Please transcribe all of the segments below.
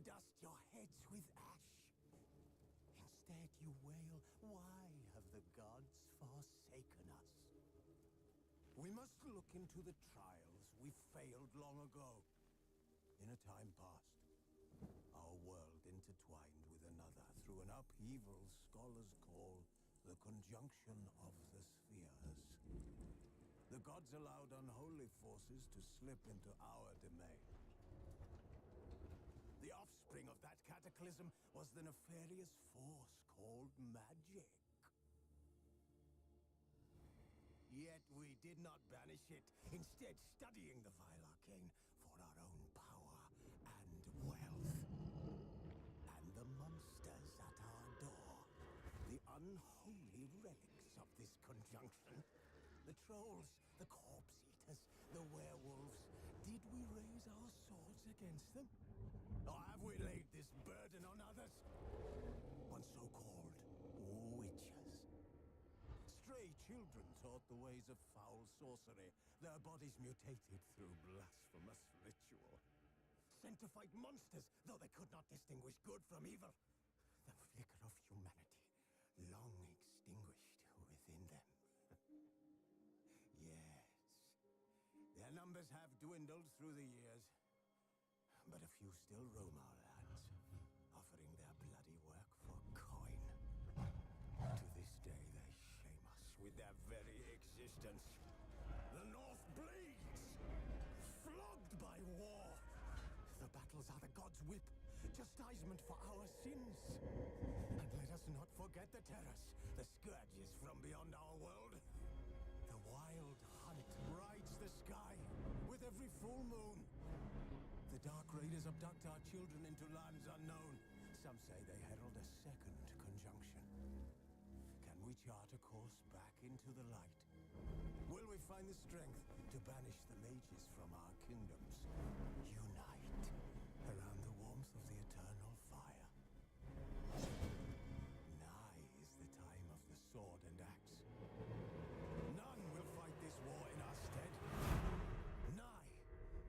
dust your heads with ash. Instead you wail, why have the gods forsaken us? We must look into the trials we failed long ago. In a time past, our world intertwined with another through an upheaval scholars call the conjunction of the spheres. The gods allowed unholy forces to slip into our domain. The offspring of that cataclysm was the nefarious force called magic. Yet we did not banish it, instead studying the vile arcane for our own power and wealth. And the monsters at our door, the unholy relics of this conjunction, the trolls, the corpse eaters, the werewolves, did we raise our swords against them? Or have we laid this burden on others? On so-called witches. Stray children taught the ways of foul sorcery, their bodies mutated through blasphemous ritual. Sent to fight monsters, though they could not distinguish good from evil. The flicker of humanity, long extinguished within them. Yes, their numbers have dwindled through the years, but a few still roam our lands, offering their bloody work for coin. To this day, they shame us with their very existence. The North bleeds, flogged by war. The battles are the gods' whip, chastisement for our sins. And let us not forget the terrors, the scourges from beyond our world. The wild hunt rides the sky with every full moon. The Dark Raiders abduct our children into lands unknown. Some say they herald a second conjunction. Can we chart a course back into the light? Will we find the strength to banish the mages from our kingdoms? Unite around the warmth of the eternal fire. Nigh is the time of the sword and axe. None will fight this war in our stead. Nigh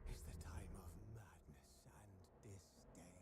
is the time of madness and disdain.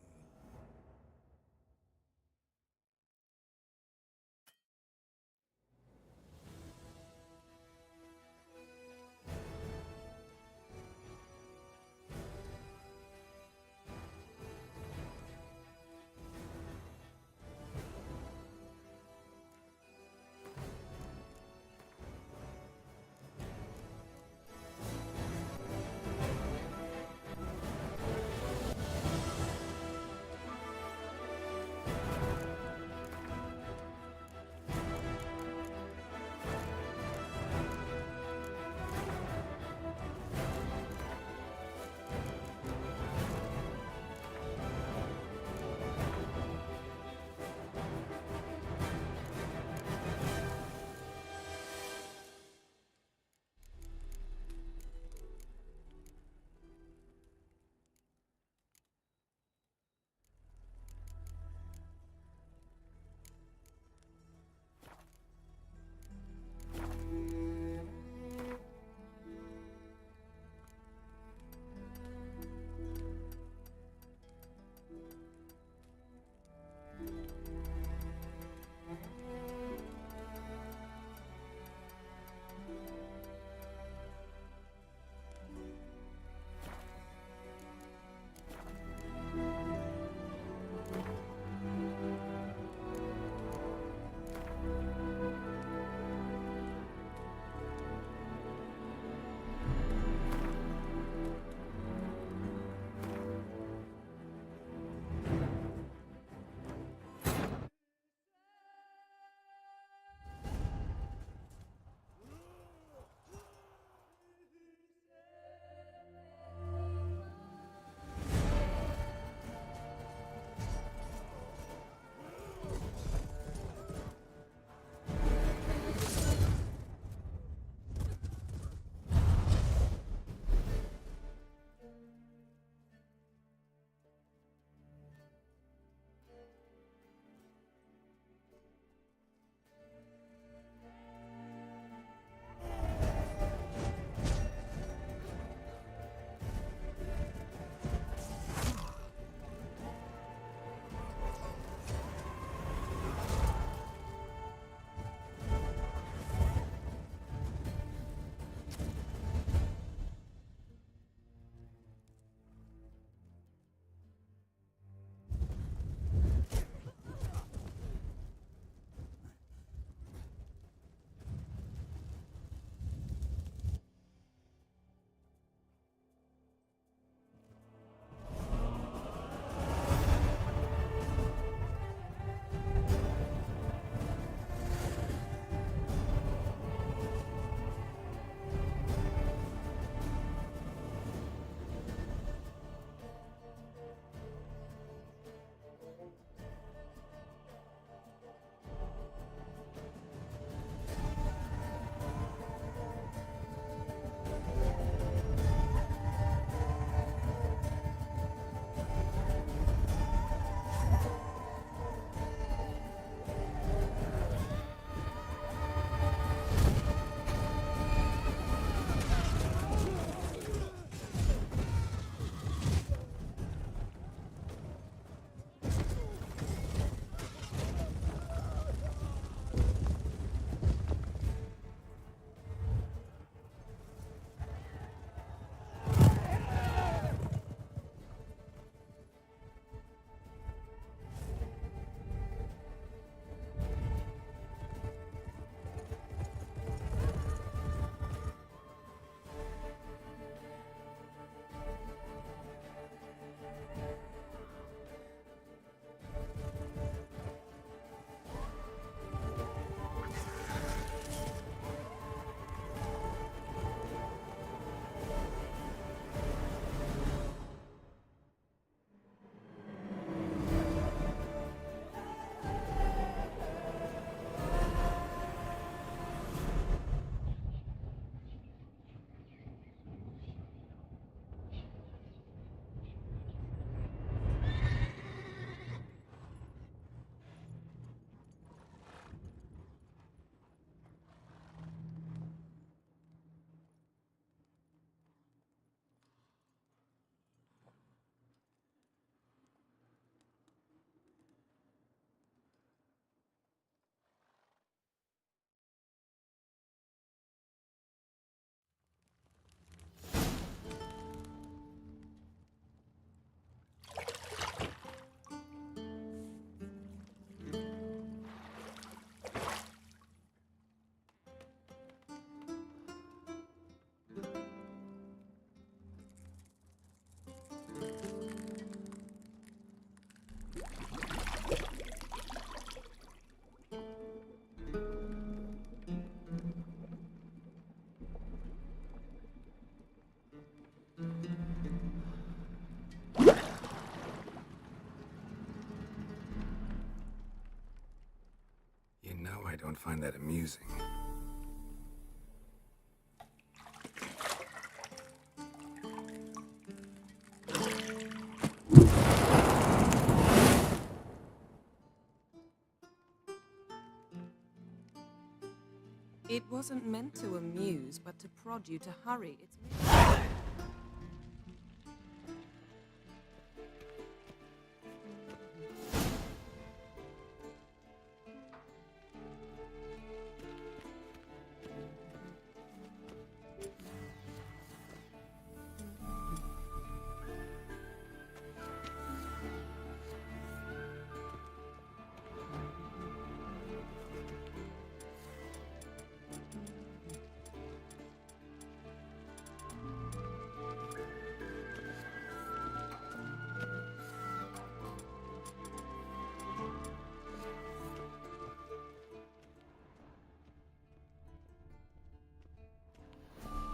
You know I don't find that amusing. It wasn't meant to amuse, but to prod you to hurry. It's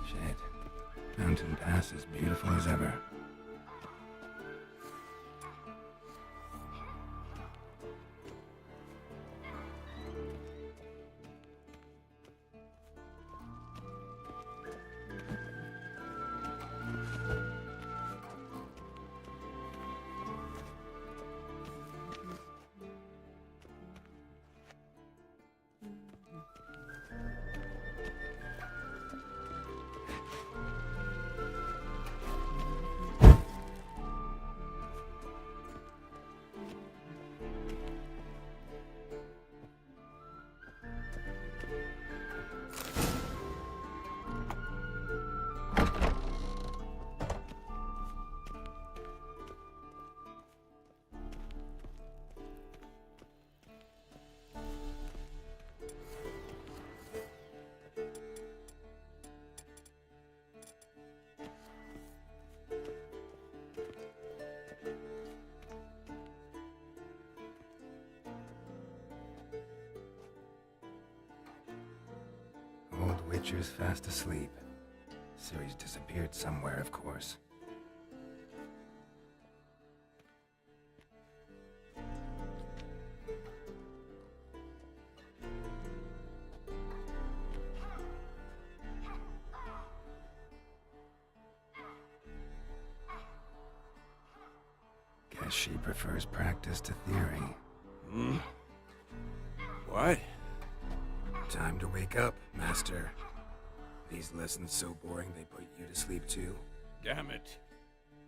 Shit. Mountain Pass as beautiful as ever. Old Witcher's fast asleep. Ciri's disappeared somewhere, of course. Guess she prefers practice to theory. What? Time to wake up, Master. These lessons so boring they put you to sleep too? Damn it.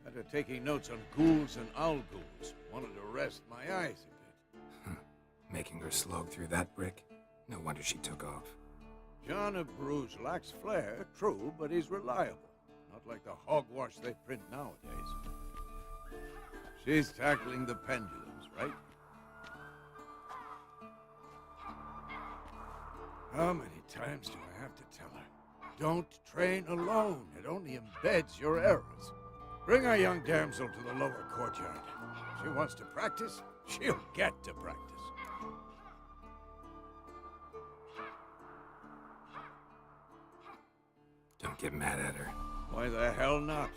After taking notes on ghouls and owl ghouls, wanted to rest my eyes a bit. Making her slog through that brick? No wonder she took off. John of Bruges lacks flair, true, but he's reliable. Not like the hogwash they print nowadays. She's tackling the pendulums, right? How many times do I have to tell her? Don't train alone. It only embeds your errors. Bring our young damsel to the lower courtyard. She wants to practice, she'll get to practice. Don't get mad at her. Why the hell not?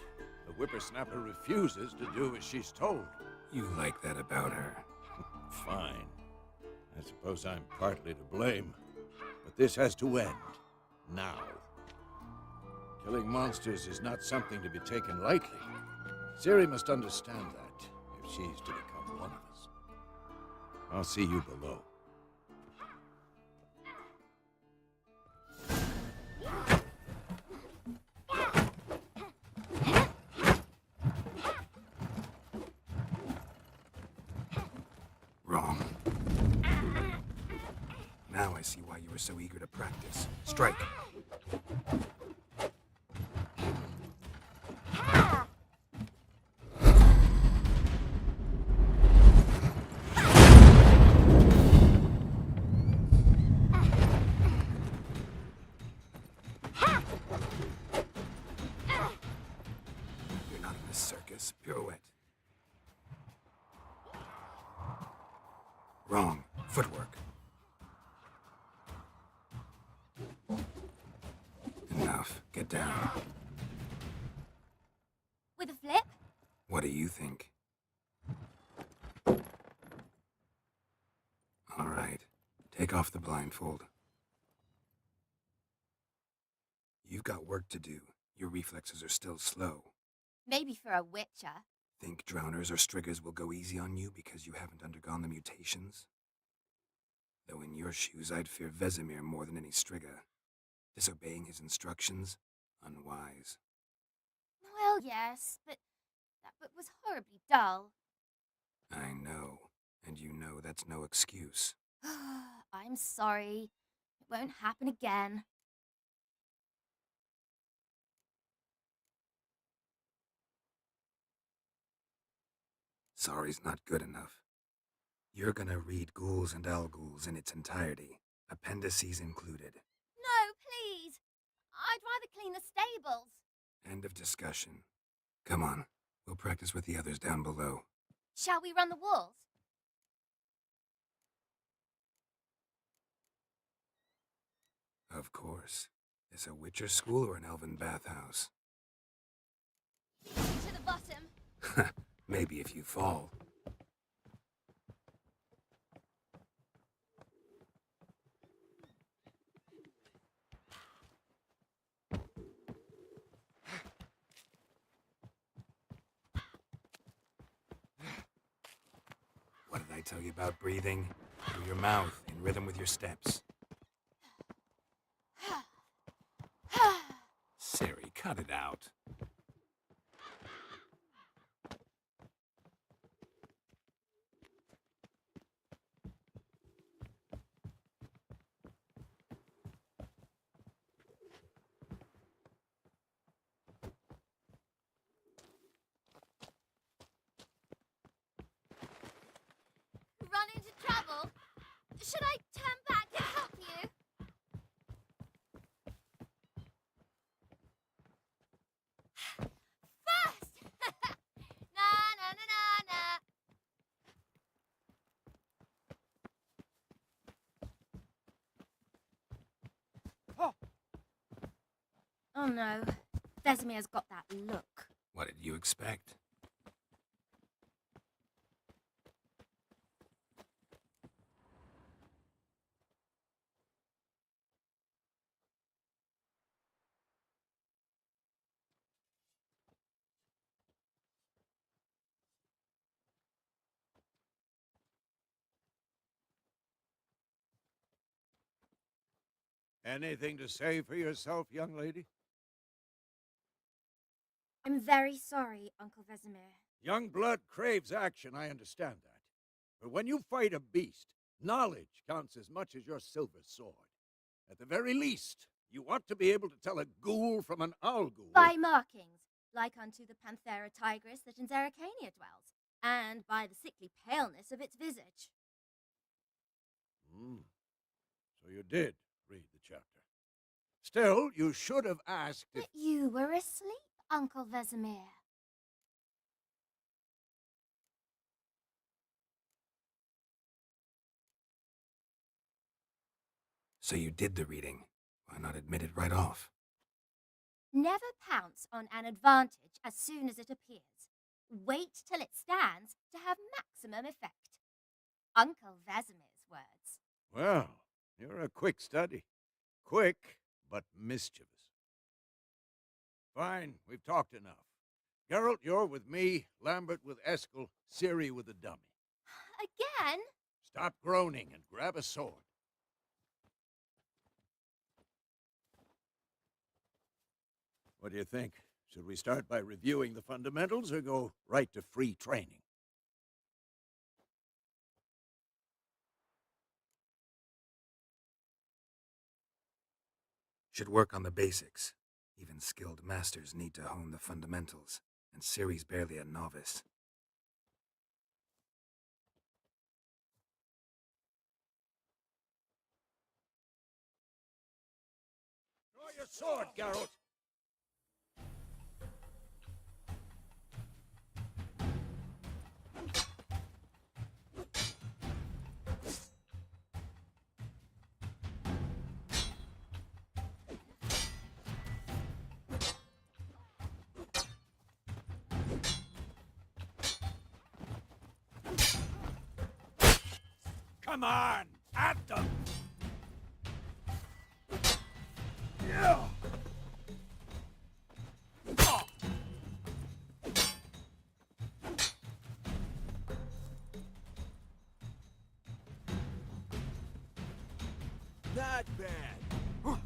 The whippersnapper refuses to do as she's told. You like that about her. Fine. I suppose I'm partly to blame. But this has to end. Now. Killing monsters is not something to be taken lightly. Ciri must understand that, if she's to become one of us. I'll see you below. Wrong. Now I see why you were so eager to practice. Strike. You're not in a circus. Pirouette. Wrong. Footwork. Enough. Get down. With a flip? What do you think? All right. Take off the blindfold. You've got work to do. Your reflexes are still slow. Maybe for a witcher. Think drowners or striggers will go easy on you because you haven't undergone the mutations? Though in your shoes, I'd fear Vesemir more than any strigger. Disobeying his instructions? Unwise. Well, yes, but that book was horribly dull. I know. And you know that's no excuse. I'm sorry. It won't happen again. Sorry's not good enough. You're gonna read Ghouls and Alghouls in its entirety, appendices included. No, please. I'd rather clean the stables. End of discussion. Come on, we'll practice with the others down below. Shall we run the walls? Of course. Is a Witcher school or an elven bathhouse? To the bottom. Maybe if you fall. What did I tell you about breathing? Through your mouth, in rhythm with your steps. Siri, cut it out. Run into trouble? Should I turn back and help you? First! Na na na na na. Oh no, Vesemir's got that look. What did you expect? Anything to say for yourself, young lady? I'm very sorry, Uncle Vesemir. Young blood craves action, I understand that. But when you fight a beast, knowledge counts as much as your silver sword. At the very least, you ought to be able to tell a ghoul from an Alghoul. By markings, like unto the Panthera tigris that in Zerrikania dwells, and by the sickly paleness of its visage. So you did read the chapter. Still, you should have asked if... But you were asleep, Uncle Vesemir. So you did the reading. Why not admit it right off? Never pounce on an advantage as soon as it appears. Wait till it stands to have maximum effect. Uncle Vesemir's words. Well, you're a quick study. Quick, but mischievous. Fine, we've talked enough. Geralt, you're with me, Lambert with Eskel, Ciri with the dummy. Again? Stop groaning and grab a sword. What do you think? Should we start by reviewing the fundamentals or go right to free training? Should work on the basics. Even skilled masters need to hone the fundamentals, and Ciri's barely a novice. Draw your sword, Geralt! Come on! At them! Yeah! Not bad.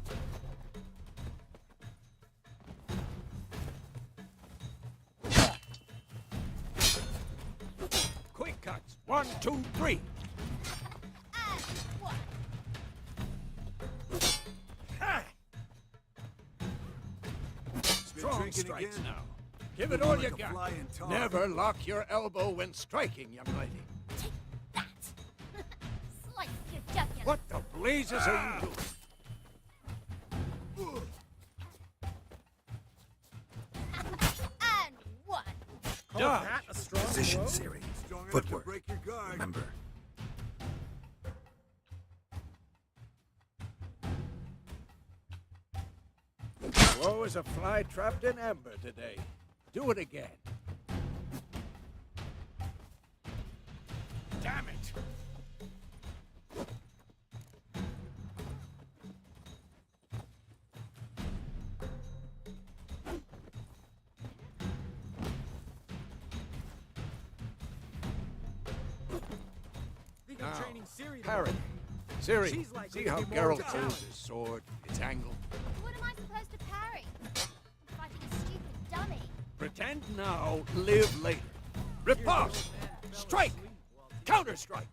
Quick cuts. 1, 2, 3. And one. Ha! Strong drinking strikes again? now. Give it Looking all like you a got. flying tar. Never lock your elbow when striking, young lady. Take that. Slice your jugular. What the blazes are you doing? And one. Dodge. Position, Siri. Strong enough to Footwork. break your guard. Remember. Woe is a fly trapped in amber today. Do it again. Damn it! Now, Parry. Siri, She's like see how Ricky Geralt Morton. holds his sword, its angle. What am I supposed to parry? I'm fighting a stupid dummy. Pretend now, live later. Riposte! Strike! Counter-strike!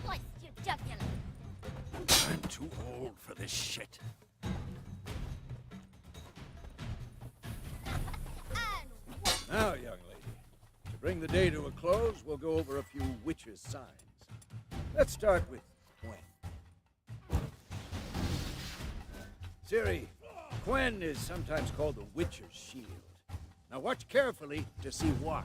Slice your jugular. I'm too old for this shit. And one. Now, young lady, to bring the day to a close, we'll go over a few witches' signs. Let's start with Quen. Ciri, Quen is sometimes called the Witcher's Shield. Now watch carefully to see why.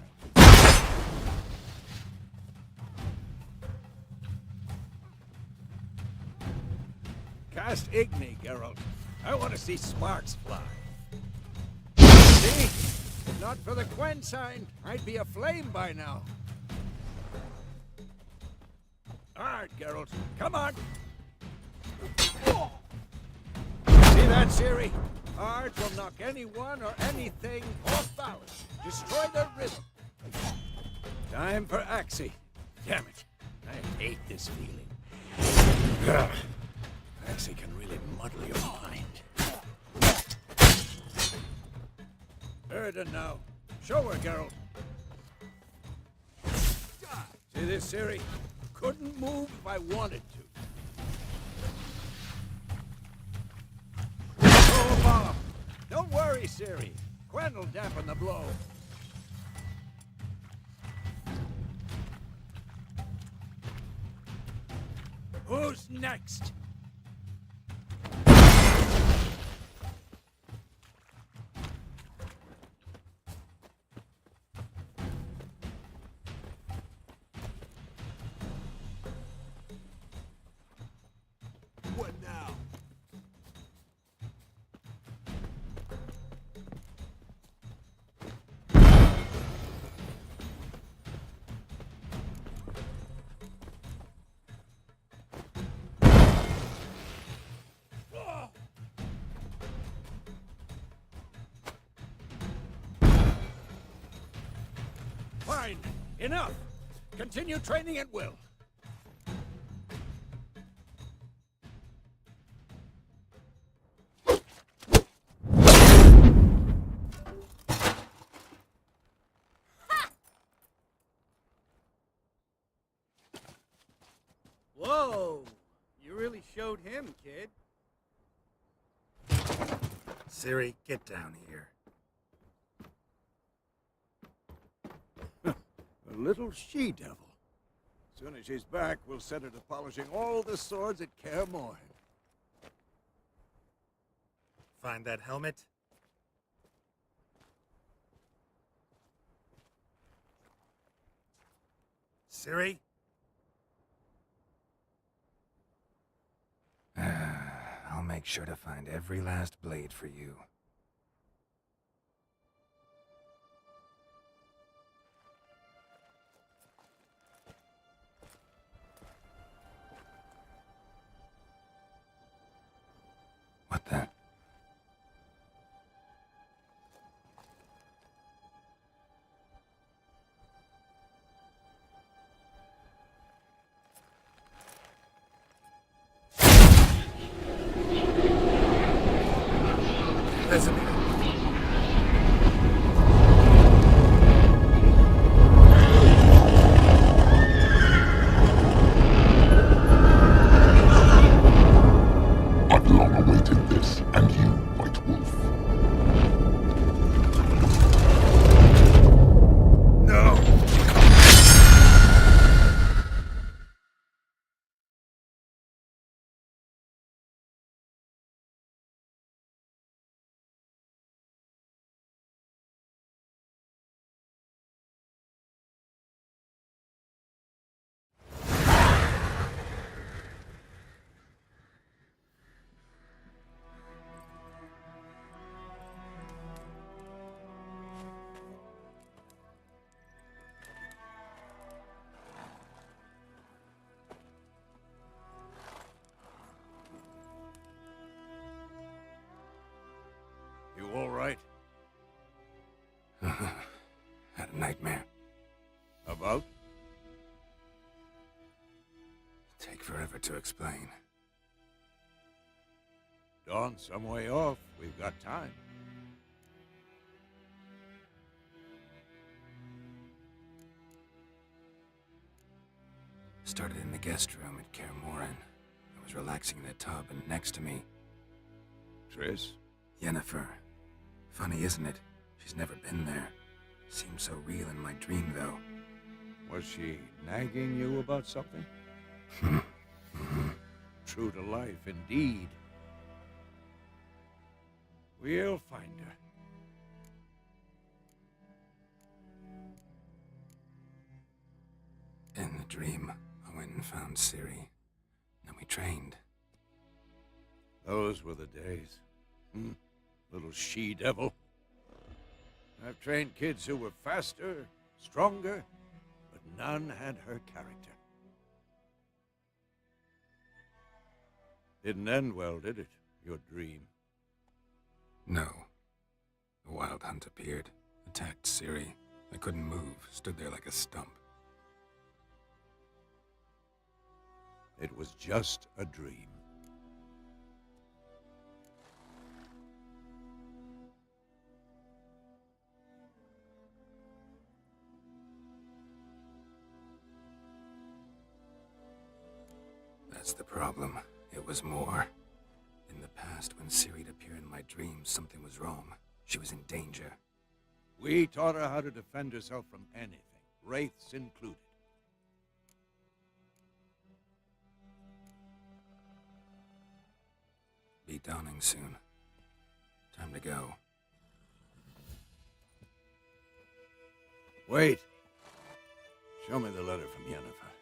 Cast Igni, Geralt. I want to see sparks fly. See? If not for the Quen sign, I'd be aflame by now. Hard, Geralt. Come on. See that, Ciri? Art will knock anyone or anything off balance. Destroy their rhythm. Time for Axii. Damn it. I hate this feeling. Ugh. Axii can really muddle your mind. Erden now. Show her, Geralt. See this, Ciri? Couldn't move if I wanted to. Oh, Bob! Don't worry, Ciri. Quen will dampen the blow. Who's next? What now? Fine. Enough. Continue training at will. Whoa! You really showed him, kid. Ciri, get down here. A little she-devil. As soon as she's back, we'll set her to polishing all the swords at Kaer Morhen. Find that helmet? Ciri? I'll make sure to find every last blade for you. forever to explain. Dawn's some way off. We've got time. Started in the guest room at Kaer Morhen. I was relaxing in the tub, and next to me, Triss? Yennefer. Funny, isn't it? She's never been there. Seemed so real in my dream, though. Was she nagging you about something? True to life, indeed. We'll find her. In the dream, I went and found Ciri. Then we trained. Those were the days. Little she-devil. I've trained kids who were faster, stronger, but none had her character. Didn't end well, did it? Your dream? No. The Wild Hunt appeared, attacked Ciri. I couldn't move, stood there like a stump. It was just a dream. That's the problem. It was more. In the past, when Ciri'd appear in my dreams, something was wrong. She was in danger. We taught her how to defend herself from anything, wraiths included. Be dawning soon. Time to go. Wait. Show me the letter from Yennefer.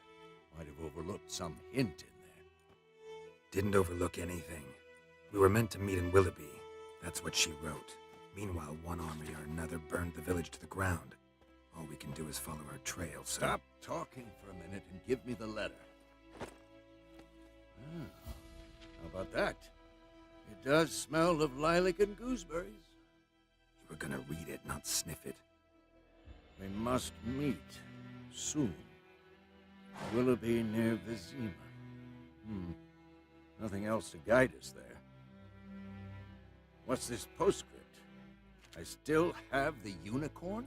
Might have overlooked some hint in there. Didn't overlook anything. We were meant to meet in Willoughby. That's what she wrote. Meanwhile, one army or another burned the village to the ground. All we can do is follow her trail, so... Stop talking for a minute and give me the letter. How about that? It does smell of lilac and gooseberries. You were gonna read it, not sniff it. We must meet soon. Willoughby near Vizima. Nothing else to guide us there. What's this postscript? I still have the unicorn?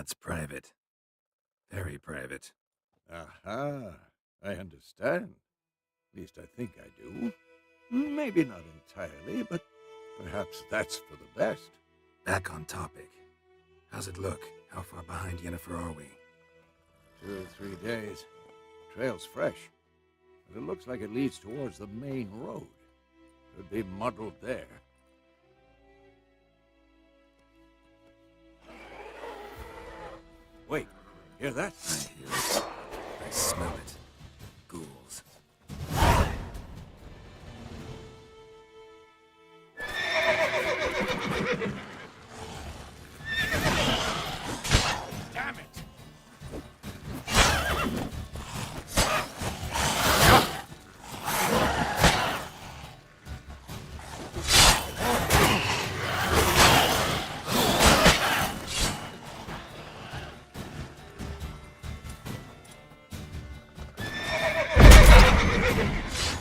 That's private. Very private. Aha, I understand. At least I think I do. Maybe not entirely, but perhaps that's for the best. Back on topic. How's it look? How far behind Yennefer are we? 2 or 3 days. Trail's fresh, but it looks like it leads towards the main road. Could be muddled there. Wait, hear that? I hear it. I smell it. Ghouls. Damn it!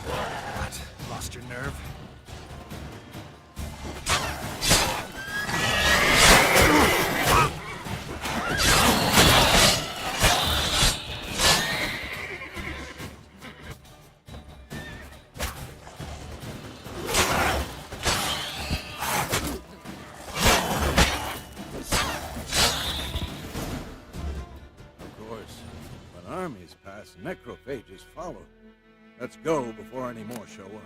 What? Lost your nerve? Of course, when armies pass, necrophages follow. Let's go before any more show up.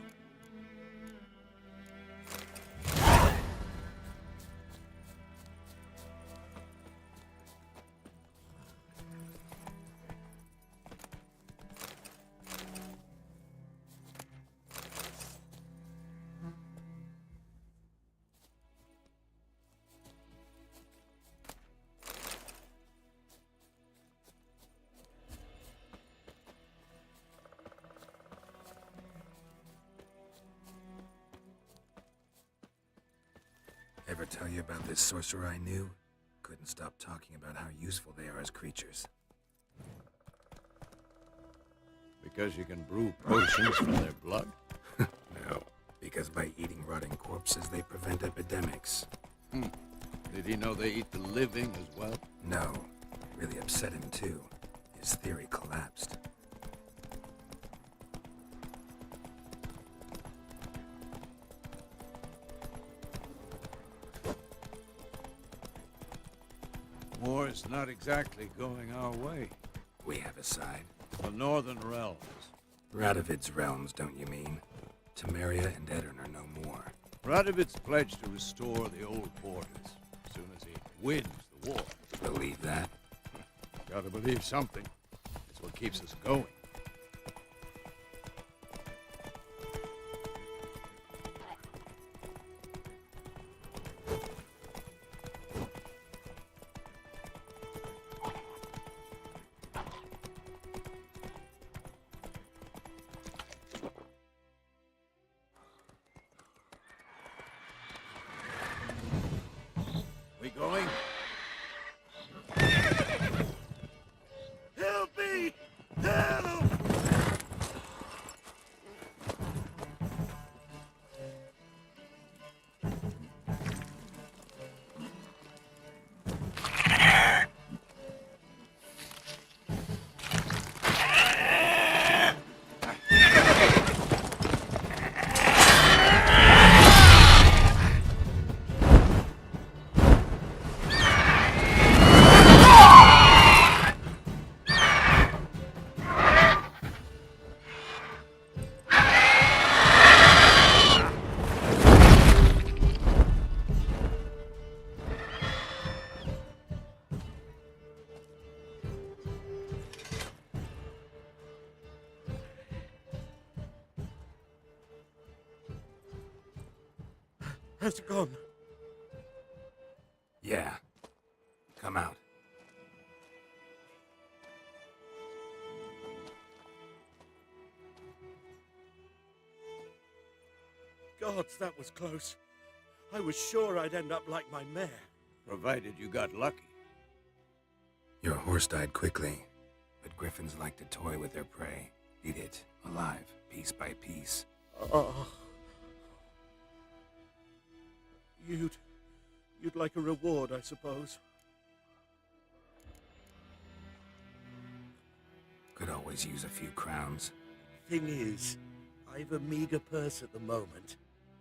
Ever tell you about this sorcerer I knew? Couldn't stop talking about how useful they are as creatures. Because you can brew potions from their blood? No, because by eating rotting corpses, they prevent epidemics. Did he know they eat the living as well? No, really upset him too. His theory collapsed. War's not exactly going our way. We have a side. The Northern Realms. Radovid's realms, don't you mean? Temeria and Edirn are no more. Radovid's pledged to restore the old borders as soon as he wins the war. Believe that? Gotta believe something. It's what keeps us going. We going? Help me! Help! Has it gone? Yeah. Come out. Gods, that was close. I was sure I'd end up like my mare. Provided you got lucky. Your horse died quickly, but griffins like to toy with their prey. Eat it, alive, piece by piece. Oh. You'd like a reward, I suppose. always use a few crowns. Thing is, I've a meager purse at the moment.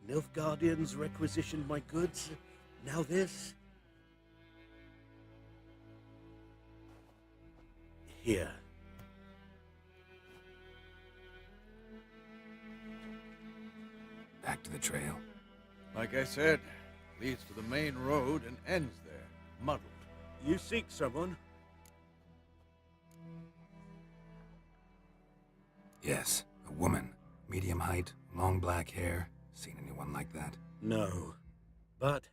Nilfgaardians requisitioned my goods. Now this. Here. Back to the trail. Like I said, leads to the main road and ends there, muddled. You seek someone? Yes, a woman. Medium height, long black hair. Seen anyone like that? No. But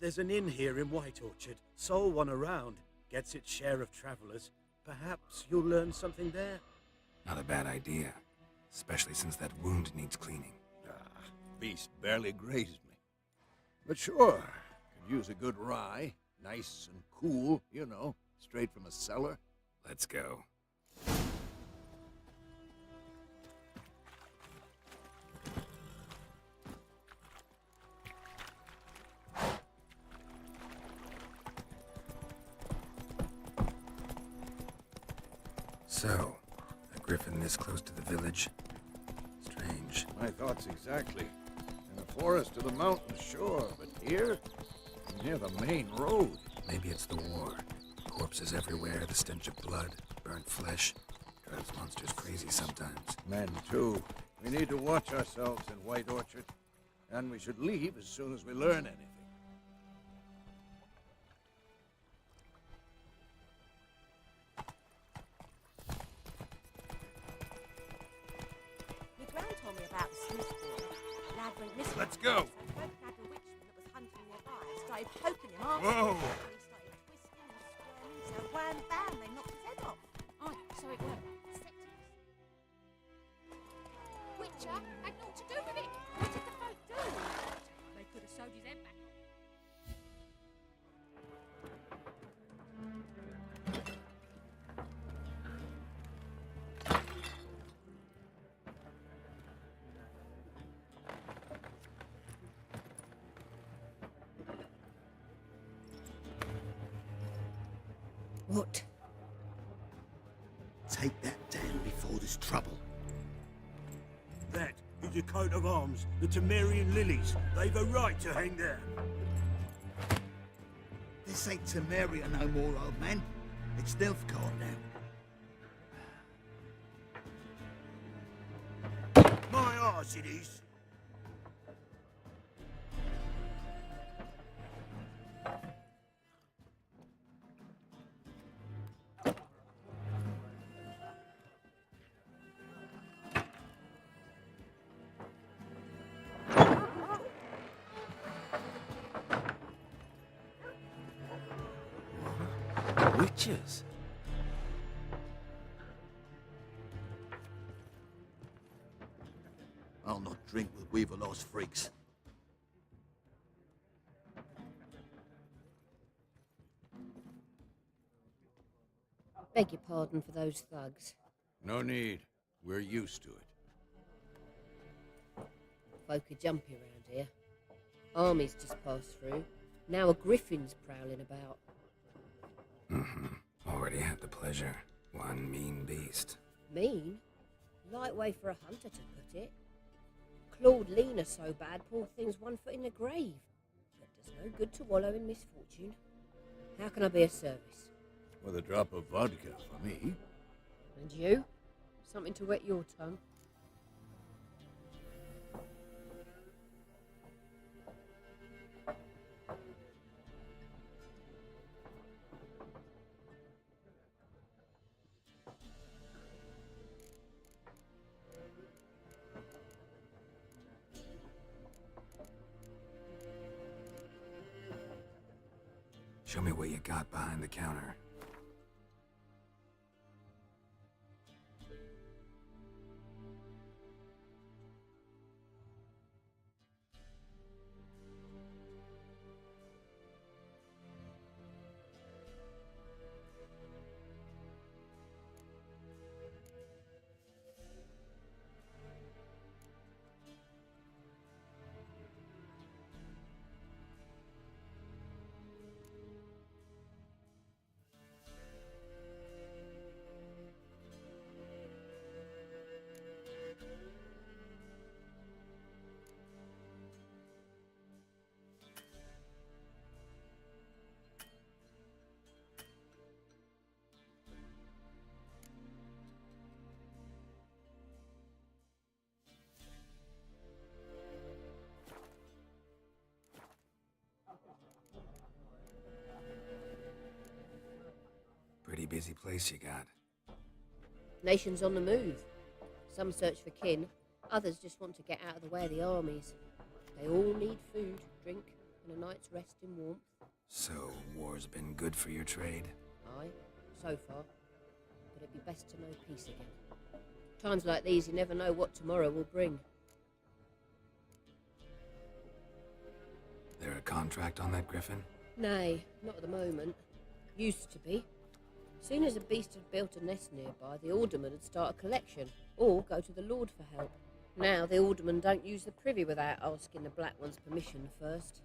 there's an inn here in White Orchard. Sole one around. Gets its share of travelers. Perhaps you'll learn something there. Not a bad idea. Especially since that wound needs cleaning. Beast barely grazed me. But sure, could use a good rye. Nice and cool, you know, straight from a cellar. Let's go. So, a griffin this close to the village? Strange. My thoughts exactly. In the forest to the mountain shore, but here, near the main road. Maybe it's the war. Corpses everywhere, the stench of blood, burnt flesh. Drives monsters crazy sometimes. Men, too. We need to watch ourselves in White Orchard. And we should leave as soon as we learn anything. Your gran told me about the sluice boy. Lad went missing. Let's go. So folk had a witchman that was hunting nearby and started poking him after. Whoa. And he started twisting and squirming, so wham bam, they knocked his head off. Oh, so it worked. Witcher had naught to do with it. What did the folk do? They could have sewed his head back on. What? Take that down before there's trouble. That is a coat of arms, the Temerian lilies. They've a right to hang there. This ain't Temeria no more, old man. It's Nilfgaard now. My arse it is. Witches? I'll not drink with Weaverlaw's freaks. Beg your pardon for those thugs. No need. We're used to it. Folk are jumpy around here. Armies just passed through. Now a griffin's prowling about. Already had the pleasure. One mean beast. Mean? Light way for a hunter to put it. Clawed Lena so bad, poor thing's 1 foot in the grave. But does no good to wallow in misfortune. How can I be of service? With a drop of vodka for me. And you? Something to wet your tongue? Show me what you got behind the counter. busy place you got. Nations on the move. Some search for kin, others just want to get out of the way of the armies. They all need food, drink, and a night's rest in warmth. So, war's been good for your trade? Aye, so far. But it'd be best to know peace again. Times like these, you never know what tomorrow will bring. There a contract on that griffin? Nay, not at the moment. Used to be. Soon as a beast had built a nest nearby, the alderman would start a collection, or go to the Lord for help. Now the aldermen don't use the privy without asking the Black One's permission first.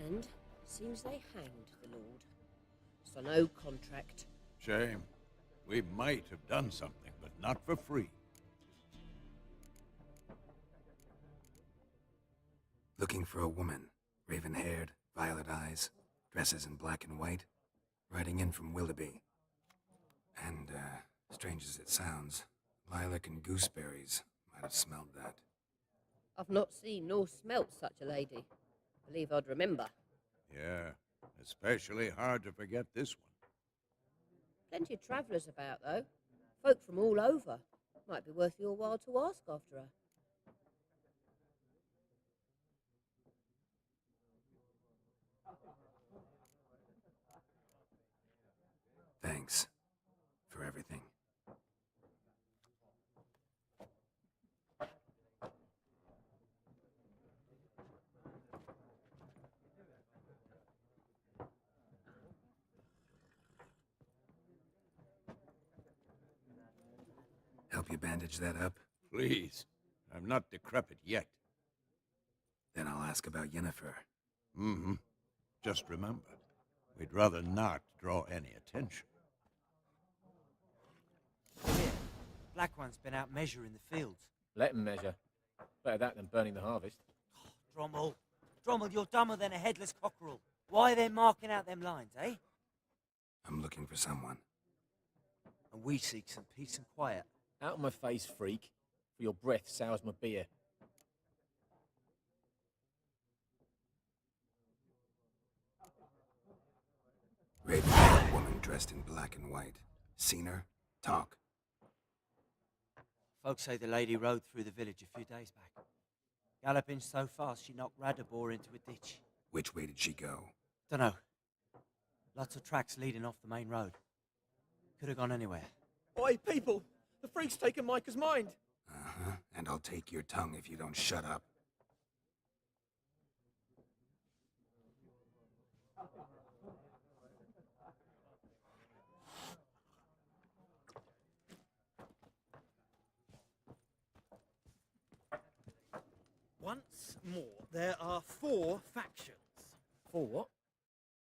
And seems they hanged the Lord. So no contract. Shame. We might have done something, but not for free. Looking for a woman. Raven-haired, violet eyes, dresses in black and white. Riding in from Willoughby. And, strange as it sounds, lilac and gooseberries might have smelled that. I've not seen nor smelt such a lady. Believe I'd remember. Yeah, especially hard to forget this one. Plenty of travellers about, though. Folk from all over. Might be worth your while to ask after her. Thanks for everything. Help you bandage that up? Please. I'm not decrepit yet. Then I'll ask about Yennefer. Mm-hmm. Just remember, we'd rather not draw any attention. Here, Black One's been out measuring the fields. Let him measure. Better that than burning the harvest. Drommel. Drommel, you're dumber than a headless cockerel. Why are they marking out them lines, eh? I'm looking for someone. And we seek some peace and quiet. Out of my face, freak. For your breath sours my beer. Raven-haired woman dressed in black and white. Seen her? Talk. Folks say the lady rode through the village a few days back. Galloping so fast she knocked Radabor into a ditch. Which way did she go? Dunno. Lots of tracks leading off the main road. Could have gone anywhere. Oi, people! The freak's taken Micah's mind! Uh-huh. And I'll take your tongue if you don't shut up. Once more, there are 4 factions. 4 what?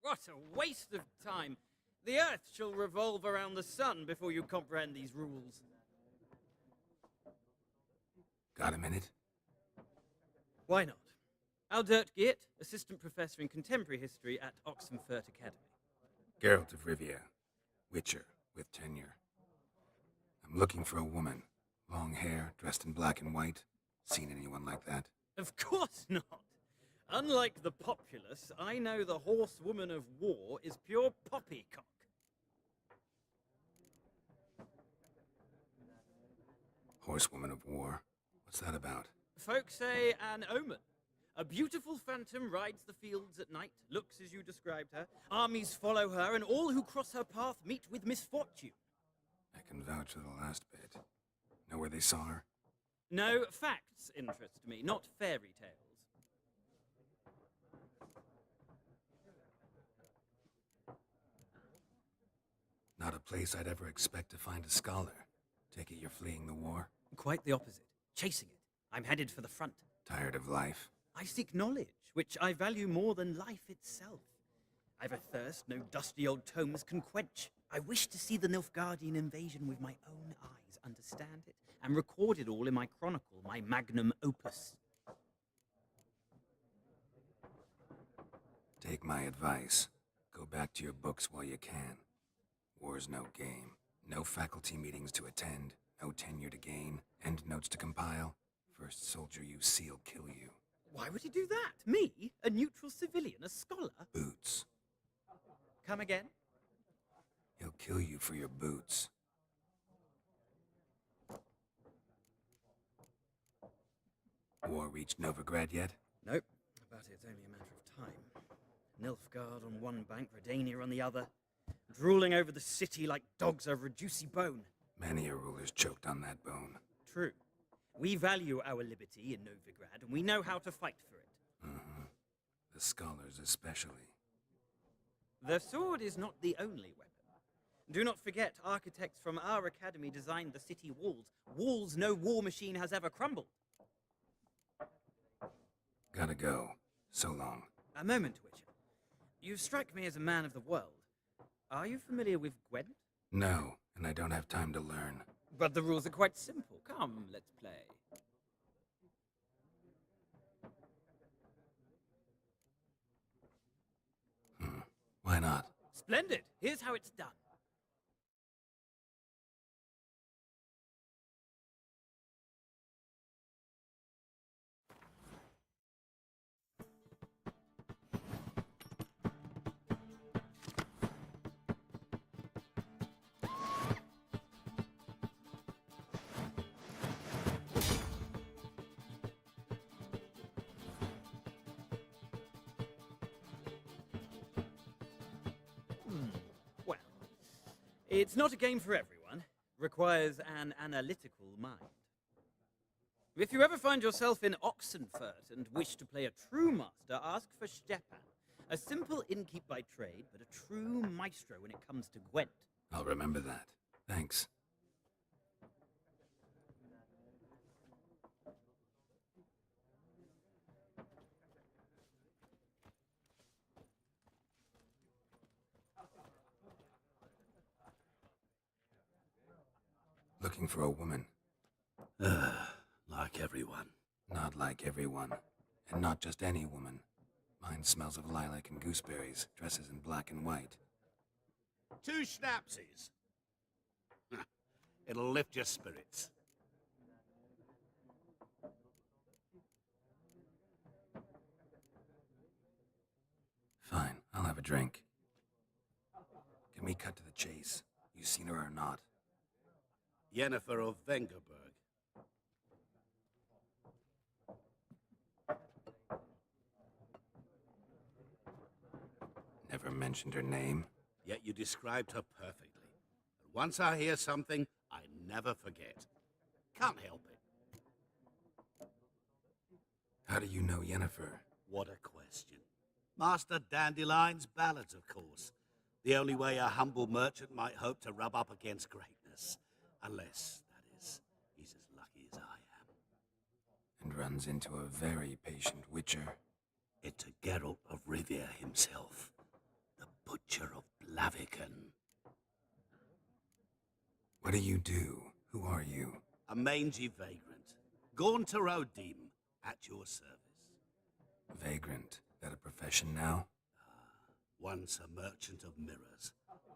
What a waste of time! The Earth shall revolve around the sun before you comprehend these rules. Got a minute? Why not? Aldert Geert, Assistant Professor in Contemporary History at Oxenfurt Academy. Geralt of Rivia. Witcher, with tenure. I'm looking for a woman. Long hair, dressed in black and white. Seen anyone like that? Of course not! Unlike the populace, I know the horsewoman of war is pure poppycock. Horsewoman of war? What's that about? Folk say an omen. A beautiful phantom rides the fields at night, looks as you described her. Armies follow her, and all who cross her path meet with misfortune. I can vouch for the last bit. Know where they saw her? No, facts interest me, not fairy tales. Not a place I'd ever expect to find a scholar. Take it you're fleeing the war? Quite the opposite. Chasing it. I'm headed for the front. Tired of life? I seek knowledge, which I value more than life itself. I've a thirst no dusty old tomes can quench. I wish to see the Nilfgaardian invasion with my own eyes, understand it, and record it all in my chronicle, my magnum opus. Take my advice. Go back to your books while you can. War's no game. No faculty meetings to attend. No tenure to gain. End notes to compile. First soldier you see'll kill you. Why would he do that? Me? A neutral civilian? A scholar? Boots. Come again? He'll kill you for your boots. War reached Novigrad yet? Nope, but it's only a matter of time. Nilfgaard on one bank, Redania on the other, drooling over the city like dogs over a juicy bone. Many a ruler's choked on that bone. True. We value our liberty in Novigrad, and we know how to fight for it. The scholars especially. The sword is not the only weapon. Do not forget, architects from our academy designed the city walls. Walls no war machine has ever crumbled. Gotta go. So long. A moment, Witcher. You strike me as a man of the world. Are you familiar with Gwent? No, and I don't have time to learn. But the rules are quite simple. Come, let's play. Why not? Splendid! Here's how it's done. Well, it's not a game for everyone. Requires an analytical mind. If you ever find yourself in Oxenfurt and wish to play a true master, ask for Stepan. A simple innkeep by trade, but a true maestro when it comes to Gwent. I'll remember that. Thanks. Looking for a woman. Like everyone. Not like everyone. And not just any woman. Mine smells of lilac and gooseberries, dresses in black and white. 2 schnapsies. It'll lift your spirits. Fine, I'll have a drink. Can we cut to the chase? You seen her or not? Yennefer of Vengerberg. Never mentioned her name. Yet you described her perfectly. And once I hear something, I never forget. Can't help it. How do you know Yennefer? What a question. Master Dandelion's ballads, of course. The only way a humble merchant might hope to rub up against greatness. Unless, that is, he's as lucky as I am. And runs into a very patient witcher. It's a Geralt of Rivia himself. The Butcher of Blaviken. What do you do? Who are you? A mangy vagrant. Gaunter O'Deem, at your service. Vagrant. That a profession now? Once a merchant of mirrors.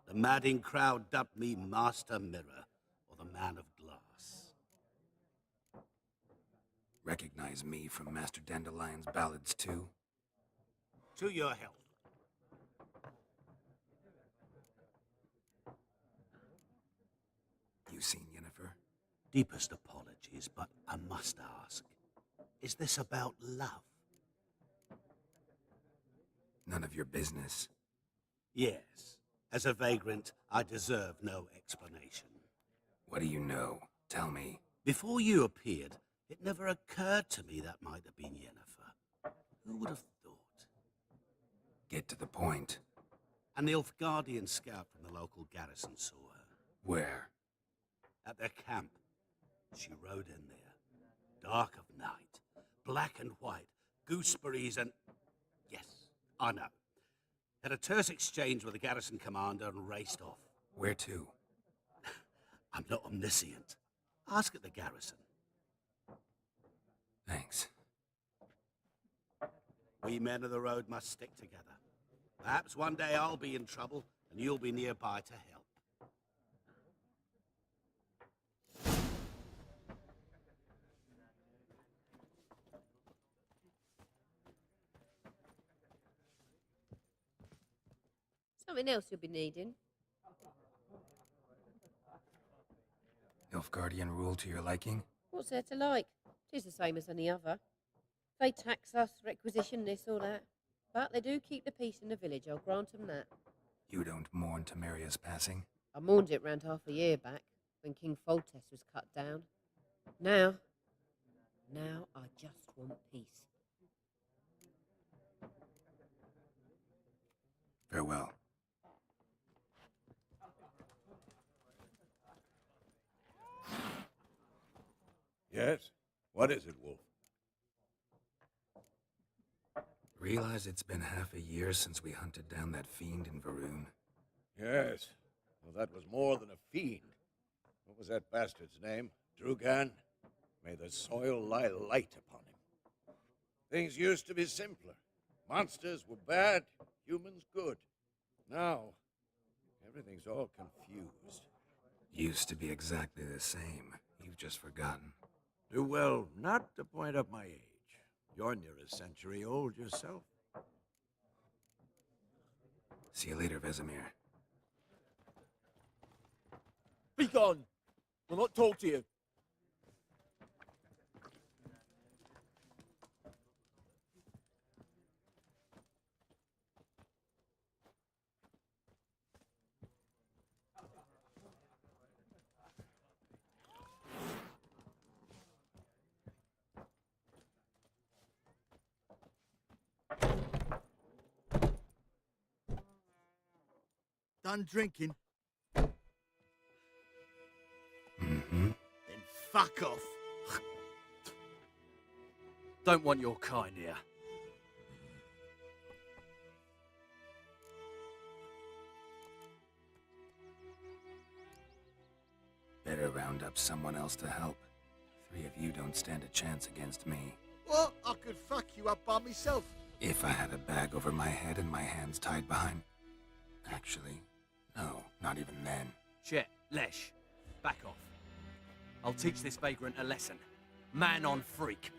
The madding crowd dubbed me Master Mirror, or the Man of Glass. Recognize me from Master Dandelion's ballads too? To your health. You seen Yennefer? Deepest apologies, but I must ask. Is this about love? None of your business. Yes. As a vagrant, I deserve no explanation. What do you know? Tell me. Before you appeared, it never occurred to me that might have been Yennefer. Who would have thought? Get to the point. An Nilfgaardian scout from the local garrison saw her. Where? At their camp. She rode in there. Dark of night. Black and white. Gooseberries and... Yes, I know. Had a terse exchange with the garrison commander and raced off. Where to? I'm not omniscient. Ask at the garrison. Thanks. We men of the road must stick together. Perhaps one day I'll be in trouble and you'll be nearby to help. Something else you'll be needing? Nilfgaardian rule to your liking? What's there to like? 'Tis the same as any other. They tax us, requisition this or that. But they do keep the peace in the village, I'll grant 'em that. You don't mourn Temeria's passing? I mourned it round half a year back, when King Foltest was cut down. Now I just want peace. Farewell. Yes? What is it, Wolf? Realize it's been half a year since we hunted down that fiend in Varun. Yes. Well, that was more than a fiend. What was that bastard's name? Drugan? May the soil lie light upon him. Things used to be simpler. Monsters were bad, humans good. Now, everything's all confused. Used to be exactly the same. You've just forgotten. Do well not to point up my age. You're near a century old yourself. See you later, Vesemir. Be gone! We'll not talk to you. Done drinking? Mm-hmm. Then fuck off. Don't want your kind here. Better round up someone else to help. 3 of you don't stand a chance against me. What? I could fuck you up by myself. If I had a bag over my head and my hands tied behind... Actually, no, not even then. Chet, Lesh, back off. I'll teach this vagrant a lesson. Man on freak.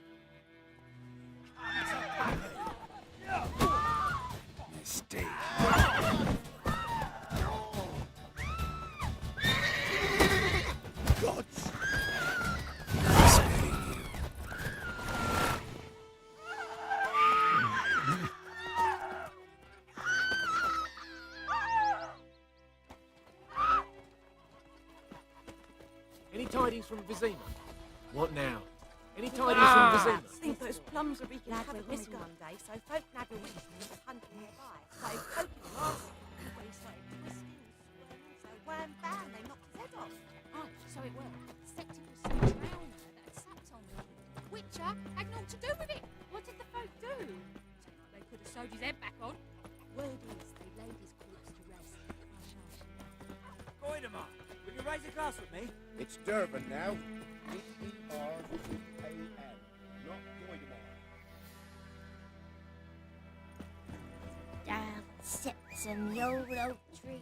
Mistake. God! Any tidings from Vizima? What now? Any tidings from Vizima? I think those plums are wreaking havoc on me one day, so folk nagging with was hunting nearby. Started poking him last week, but he started twisting and swirling, so wham bam, they knocked his head off. Oh, so it were. Suspected was some drowner that had sapped on him. Witcher had naught to do with it. What did the folk do? They could have sewed his head back on. Word is, they laid his corpse to rest. Goidemar, will you raise a glass with me? It's Durban now. D-E-R-V-A-N, not Goidemar. Down sits in the old oak tree.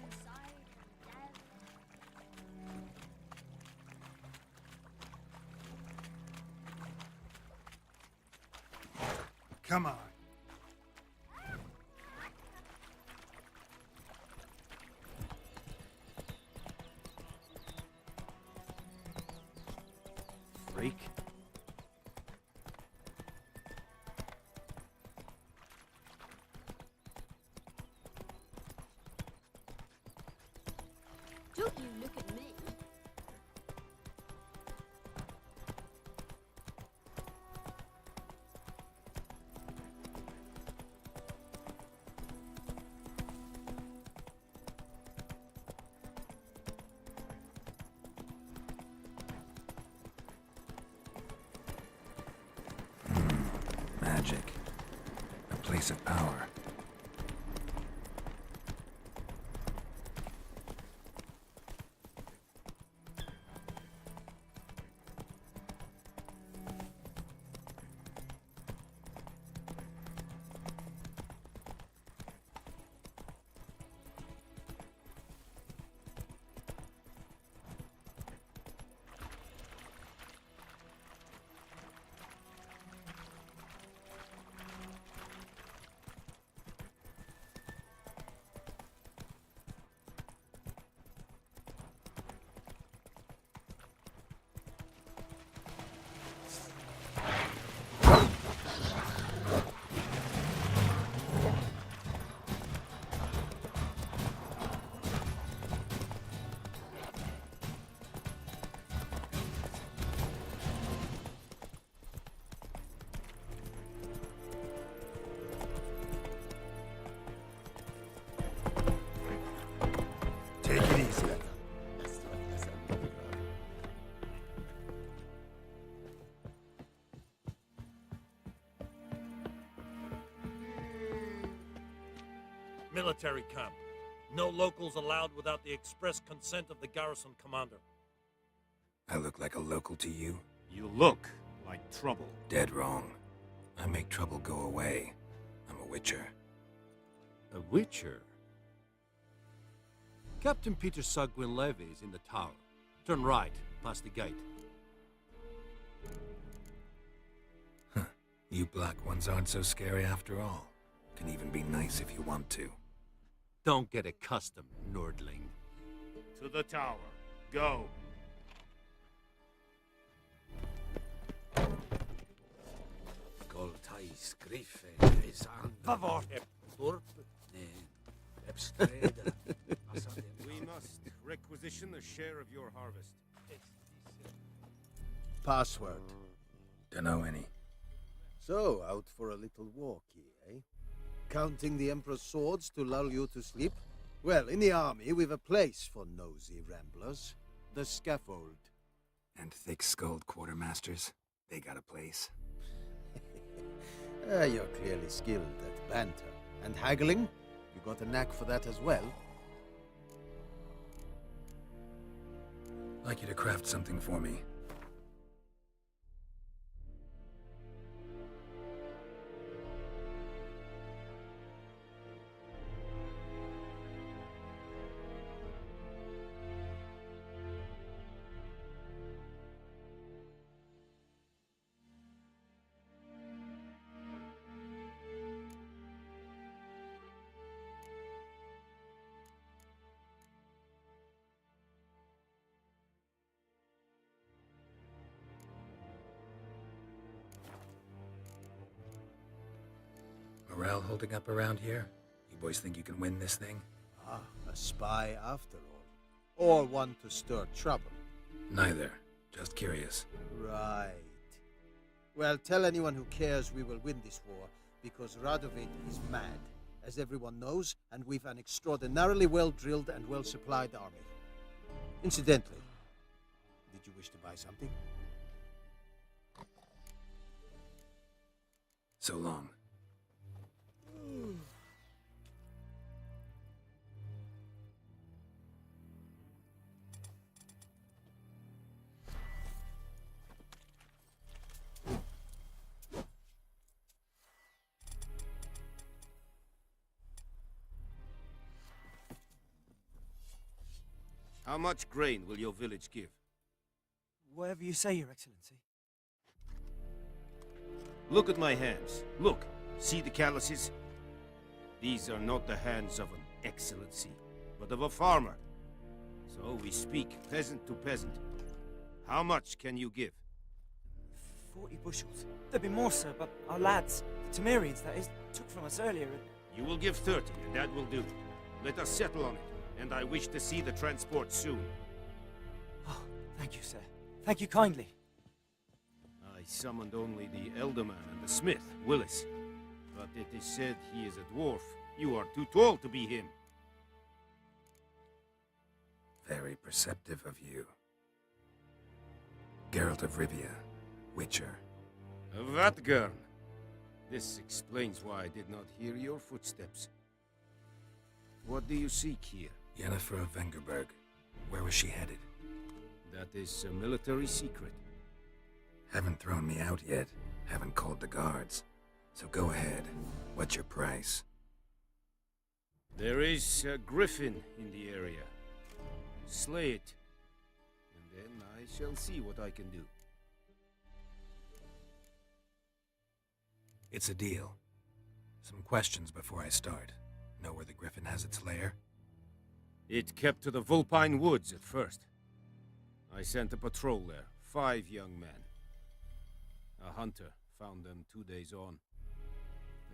Inside Come on. Freak. Don't you look at me. Magic. A place of power. Military camp. No locals allowed without the express consent of the garrison commander. I look like a local to you? You look like trouble. Dead wrong. I make trouble go away. I'm a witcher. A witcher? Captain Peter Sagwin Levy is in the tower. Turn right, past the gate. You black ones aren't so scary after all. Can even be nice if you want to. Don't get accustomed, Nordling. To the tower. Go. Favor. We must requisition a share of your harvest. Password. Dunno any. So, out for a little walkie, eh? Counting the Emperor's swords to lull you to sleep? Well, in the army, we've a place for nosy ramblers. The scaffold. And thick-skulled quartermasters. They got a place. You're clearly skilled at banter. And haggling? You got a knack for that as well? I'd like you to craft something for me. Morale holding up around here? You boys think you can win this thing? Ah, a spy after all. Or one to stir trouble. Neither. Just curious. Right. Well, tell anyone who cares we will win this war, because Radovid is mad, as everyone knows, and we've an extraordinarily well-drilled and well-supplied army. Incidentally, did you wish to buy something? So long. How much grain will your village give? Whatever you say, Your Excellency. Look at my hands. Look. See the calluses? These are not the hands of an excellency, but of a farmer. So we speak peasant to peasant. How much can you give? 40 bushels. There'd be more, sir, but our lads, the Temerians, that is, took from us earlier. You will give 30, and that will do. Let us settle on it, and I wish to see the transport soon. Oh, thank you, sir. Thank you kindly. I summoned only the Elderman and the smith, Willis. But it is said he is a dwarf. You are too tall to be him. Very perceptive of you. Geralt of Rivia, Witcher. Vatgern. This explains why I did not hear your footsteps. What do you seek here? Yennefer of Vengerberg. Where was she headed? That is a military secret. Haven't thrown me out yet. Haven't called the guards. So go ahead. What's your price? There is a griffin in the area. Slay it, and then I shall see what I can do. It's a deal. Some questions before I start. Know where the griffin has its lair? It kept to the Vulpine Woods at first. I sent a patrol there, 5 young men. A hunter found them 2 days on.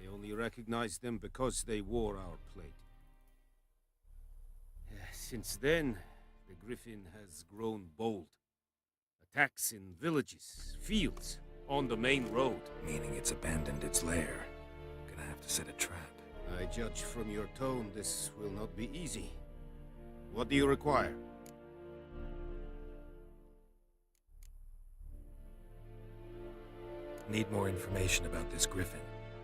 They only recognized them because they wore our plate. Since then, the griffin has grown bold. Attacks in villages, fields, on the main road. Meaning it's abandoned its lair. Gonna have to set a trap. I judge from your tone this will not be easy. What do you require? Need more information about this griffin.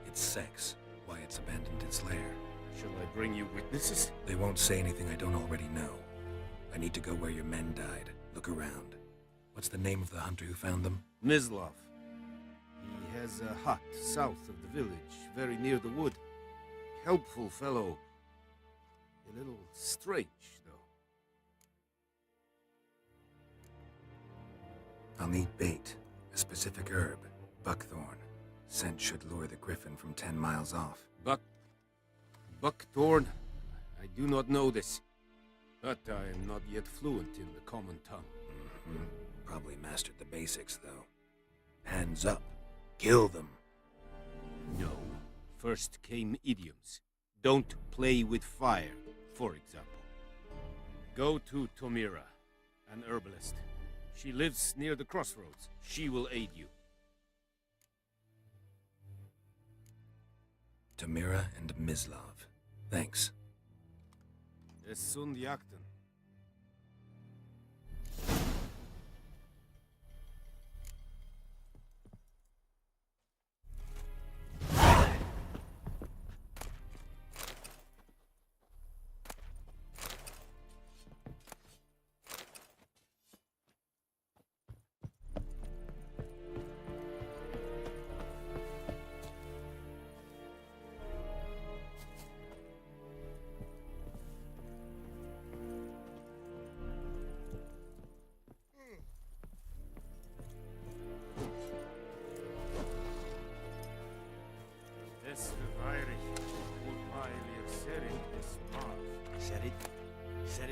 Its sex, why it's abandoned its lair. Shall I bring you witnesses? They won't say anything I don't already know. I need to go where your men died. Look around. What's the name of the hunter who found them? Mislav. He has a hut south of the village, very near the wood. Helpful fellow. A little strange, though. I'll need bait. A specific herb. Buckthorn. Scent should lure the griffin from 10 miles off. Buckthorn? I do not know this. But I am not yet fluent in the common tongue. Probably mastered the basics, though. Hands up. Kill them. No. First came idioms. Don't play with fire, for example. Go to Tomira, an herbalist. She lives near the crossroads. She will aid you. Tamira and Mislav. Thanks. Es sunt jakten.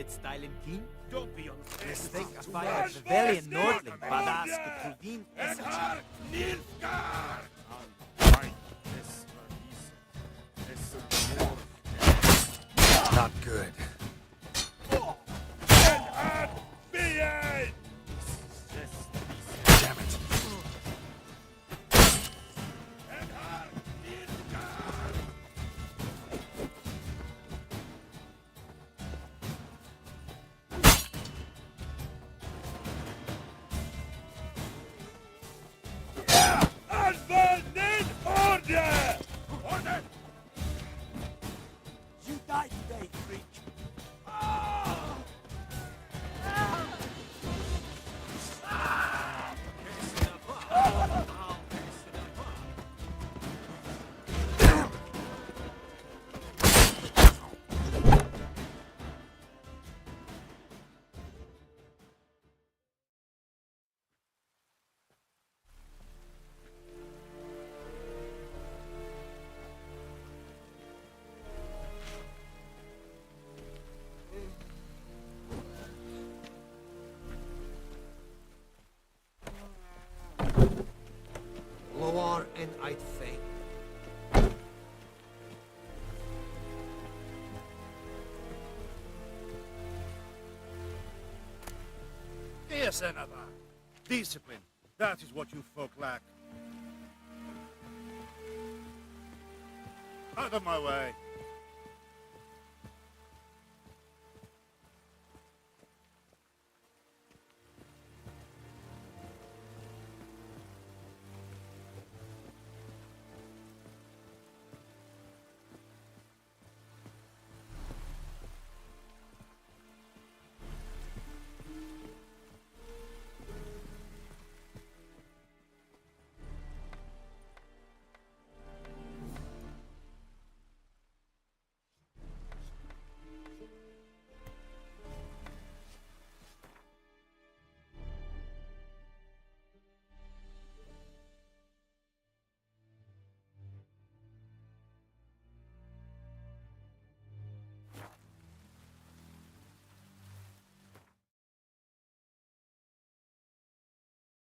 Stylen King? Don't be unfair. Think I fired the Velian Nordling, Badask Trudin Edhar Nilfgaard! Fight this Not good. Edhar Bien! Damn it. Edhar Nilfgaard! Order! You die today, freak! Loar and I'd faint. Yes, Anava. Discipline. That is what you folk lack. Out of my way.